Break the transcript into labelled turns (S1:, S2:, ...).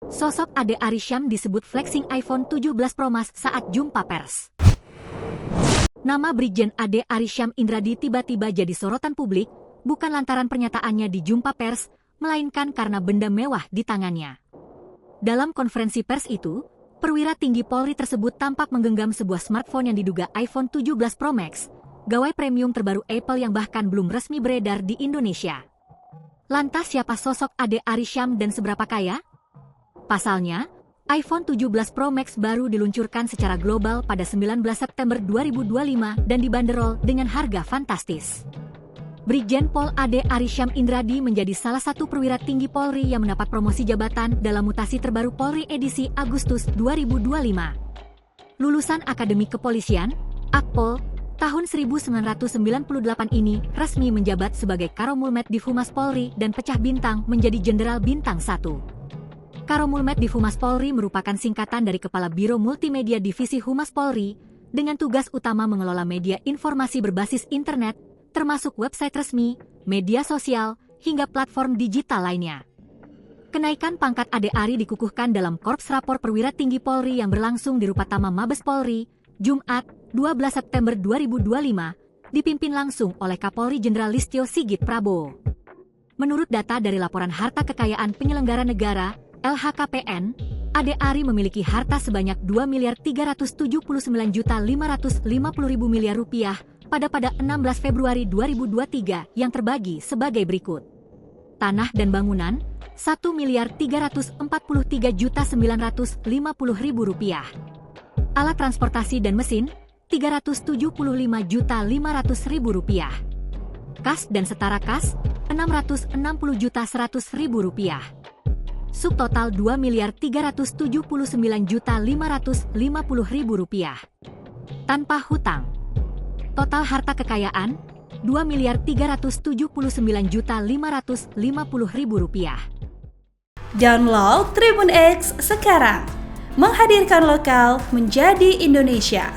S1: Sosok Ade Arysyam disebut flexing iPhone 17 Pro Max saat jumpa pers. Nama Brigjen Ade Arysyam Indradi tiba-tiba jadi sorotan publik, bukan lantaran pernyataannya di jumpa pers, melainkan karena benda mewah di tangannya. Dalam konferensi pers itu, perwira tinggi Polri tersebut tampak menggenggam sebuah smartphone yang diduga iPhone 17 Pro Max, gawai premium terbaru Apple yang bahkan belum resmi beredar di Indonesia. Lantas siapa sosok Ade Arysyam dan seberapa kaya? Pasalnya, iPhone 17 Pro Max baru diluncurkan secara global pada 19 September 2025 dan dibanderol dengan harga fantastis. Brigjen Pol Ade Arysyam Indradi menjadi salah satu perwira tinggi Polri yang mendapat promosi jabatan dalam mutasi terbaru Polri edisi Agustus 2025. Lulusan Akademi Kepolisian, Akpol, tahun 1998 ini resmi menjabat sebagai Karomulmet Divhumas Polri dan pecah bintang menjadi Jenderal Bintang 1. Karomulmet Divhumas Polri merupakan singkatan dari Kepala Biro Multimedia Divisi Humas Polri, dengan tugas utama mengelola media informasi berbasis internet, termasuk website resmi, media sosial, hingga platform digital lainnya. Kenaikan pangkat Ade Ary dikukuhkan dalam Korps Rapor Perwira Tinggi Polri yang berlangsung di Rupatama Mabes Polri, Jumat, 12 September 2025, dipimpin langsung oleh Kapolri Jenderal Listio Sigit Prabowo. Menurut data dari Laporan Harta Kekayaan Penyelenggara Negara, LHKPN, Ade Ary memiliki harta sebanyak Rp2.379.550.000 pada 16 Februari 2023 yang terbagi sebagai berikut. Tanah dan bangunan, Rp1.343.950.000. Alat transportasi dan mesin, Rp375.500.000. Kas dan setara kas, Rp660.100.000. Subtotal Rp2.379.550.000. Tanpa hutang. Total harta kekayaan, Rp2.379.550.000.
S2: Download Tribun X sekarang, menghadirkan lokal menjadi Indonesia.